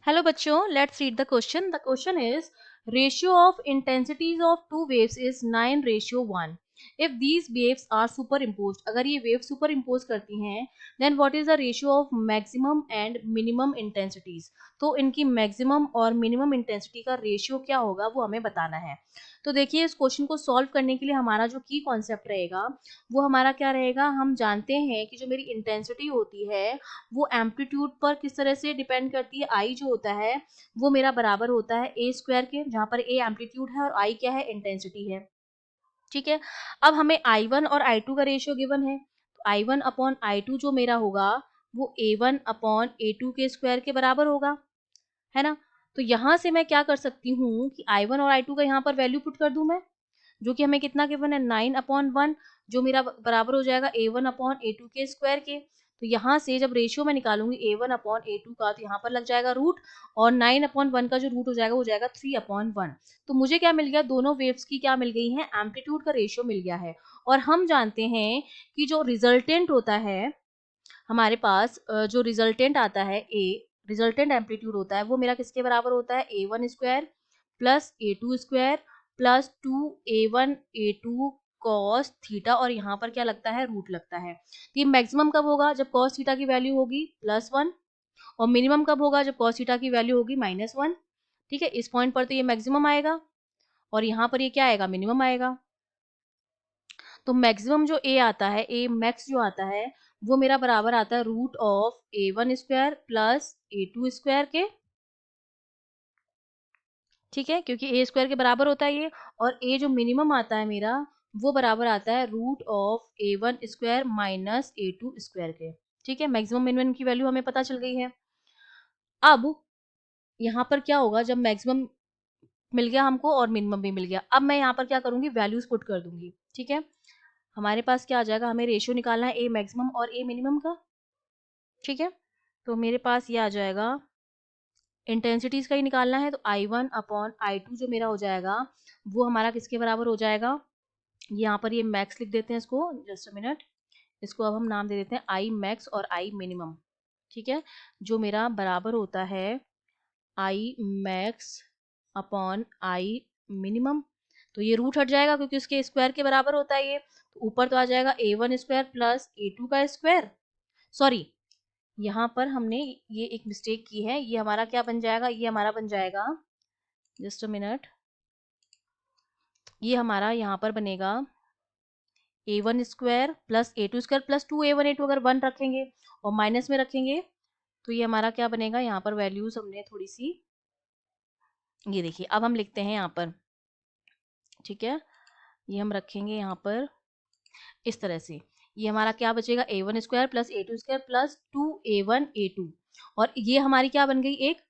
Hello बच्चों, let's read the question. The question is ratio of intensities of two waves is 9:1. If these waves are superimposed, अगर ये wave superimpose करती हैं, then what is the ratio of maximum and minimum intensities? तो इनकी maximum और minimum intensity का ratio क्या होगा वो हमें बताना है. तो देखिए इस क्वेश्चन को सॉल्व करने के लिए हमारा जो की कॉन्सेप्ट रहेगा वो हमारा क्या रहेगा. हम जानते हैं कि जो मेरी इंटेंसिटी होती है वो एम्पलीट्यूड पर किस तरह से डिपेंड करती है. आई जो होता है वो मेरा बराबर होता है ए स्क्वायर के, जहाँ पर ए एम्पलीट्यूड है और आई क्या है, इंटेंसिटी है. ठीक है. अब हमें I1 और I2 का रेशियो गिवन है, तो I1 अपॉन I2 जो मेरा होगा वो A1 अपॉन A2 के स्क्वायर के बराबर होगा, है ना. तो यहाँ से मैं क्या कर सकती हूँ कि I1 और I2 का यहाँ पर वैल्यू पुट कर दूं मैं, जो कि हमें कितना गिवन है 9/1, जो मेरा बराबर हो जाएगा A1 अपॉन A2 के स्क्वायर के. तो यहाँ से जब रेशियो मैं निकालूंगी A1 अपॉन A2 का, तो यहाँ पर लग जाएगा रूट, और 9/1 का जो रूट हो जाएगा वो जाएगा 3/1. तो मुझे क्या मिल गया, दोनों वेव्स की क्या मिल गई है, एम्पलीट्यूड का रेशियो मिल गया है. और हम जानते हैं कि जो रिजल्टेंट होता है हमारे पास, जो रिजल्टेंट आता है ए, रिजल्टेंट एम्पलीट्यूड होता है वो मेरा किसके बराबर होता है, A1 square plus A2 square plus 2A1 A2 cos theta, और यहाँ पर क्या लगता है, रूट लगता है. ये मैक्सिमम कब होगा, जब कॉस थीटा की वैल्यू होगी +1, और मिनिमम कब होगा, जब कॉस थीटा की वैल्यू होगी -1. ठीक है, इस पॉइंट पर तो ये मैक्सिमम आएगा और यहाँ पर ये क्या आएगा, मिनिमम आएगा. तो मैक्सिमम जो ए आता है, ए मैक्स जो आता है वो मेरा बराबर आता है root of A1 square plus A2 square के. ठीक है, क्योंकि ए स्क्वायर के बराबर होता है ये. और ए जो मिनिमम आता है मेरा वो बराबर आता है root of A1 square minus A2 square के. ठीक है, मैक्सिमम मिनिमम की वैल्यू हमें पता चल गई है. अब यहाँ पर क्या होगा, जब मैक्सिमम मिल गया हमको और मिनिमम भी मिल गया, अब मैं यहाँ पर क्या करूंगी, वैल्यूज पुट कर दूंगी. ठीक है, हमारे पास क्या आ जाएगा, हमें रेशियो निकालना है ए मैक्सिमम और ए मिनिमम का. ठीक है, तो मेरे पास ये आ जाएगा, इंटेंसिटीज का ही निकालना है, तो I1 अपॉन I2 जो मेरा हो जाएगा वो हमारा किसके बराबर हो जाएगा, यहाँ पर ये मैक्स लिख देते हैं इसको, जस्ट अ मिनट. इसको अब हम नाम दे देते हैं आई मैक्स और आई मिनिमम. ठीक है, जो मेरा बराबर होता है I max upon I minimum. तो ये रूट हट जाएगा क्योंकि उसके स्क्वायर के बराबर होता है ये, तो ऊपर तो आ जाएगा A1 स्क्वायर प्लस A2 का स्क्वायर. सॉरी, यहाँ पर हमने ये एक मिस्टेक की है, ये हमारा क्या बन जाएगा, ये हमारा बन जाएगा, जस्ट अ मिनट, ये हमारा यहाँ पर बनेगा A1 square plus A2 square plus 2A1 A2, अगर 1 रखेंगे और माइनस में रखेंगे तो ये हमारा क्या बनेगा, यहाँ पर वैल्यूज हमने थोड़ी सी, ये देखिए अब हम लिखते हैं यहाँ पर. ठीक है, ये हम रखेंगे यहाँ पर इस तरह से, ये हमारा क्या बचेगा, A1 square plus A2 square plus 2A1 A2, और ये हमारी क्या बन गई, एक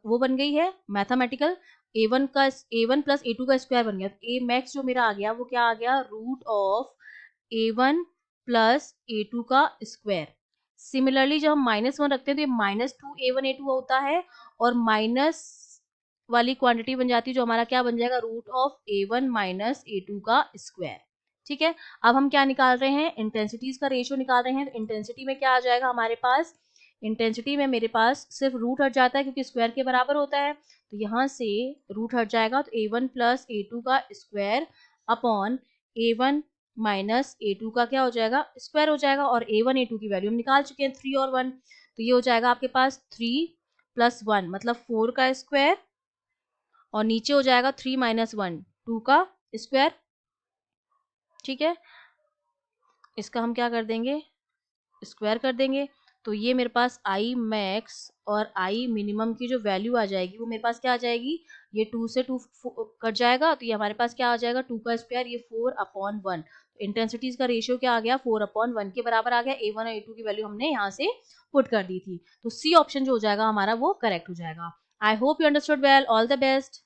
वो बन गई है मैथमेटिकल, A1 प्लस A2 का स्क्वायर बन गया. तो ए मैक्स जो मेरा आ गया वो क्या आ गया, root of A1 plus A2 का स्क्वायर. सिमिलरली जब हम -1 रखते हैं तो ये -2A1 A2 होता है, और माइनस वाली क्वांटिटी बन जाती है जो हमारा क्या बन जाएगा, root of A1 minus A2 का स्क्वायर. ठीक है, अब हम क्या निकाल रहे हैं, इंटेंसिटीज का रेशियो निकाल रहे हैं. तो इंटेंसिटी में क्या आ जाएगा हमारे पास, इंटेंसिटी में मेरे पास सिर्फ रूट हट जाता है क्योंकि स्क्वायर के बराबर होता है, तो यहाँ से रूट हट जाएगा, तो A1 प्लस A2 का square upon A1 minus A2 का क्या हो जाएगा, स्क्वायर हो जाएगा. और A1 A2 की वैल्यू हम निकाल चुके हैं 3 और 1, तो ये हो जाएगा आपके पास 3 प्लस 1 मतलब 4 का स्क्वायर, और नीचे हो जाएगा 3 माइनस 1 2 का स्क्वायर. ठीक है, इसका हम क्या कर देंगे, स्क्वायर कर देंगे. तो ये मेरे पास आई मैक्स और आई मिनिमम की जो वैल्यू आ जाएगी वो मेरे पास क्या आ जाएगी, ये 2 से 2 कट जाएगा, तो ये हमारे पास क्या आ जाएगा, 2 का स्क्वायर, ये 4/1. इंटेंसिटीज का रेशियो क्या आ गया, 4/1 के बराबर आ गया. A1 और A2 की वैल्यू हमने यहाँ से पुट कर दी थी, तो सी ऑप्शन जो हो जाएगा हमारा वो करेक्ट हो जाएगा. I hope you understood well. All the best.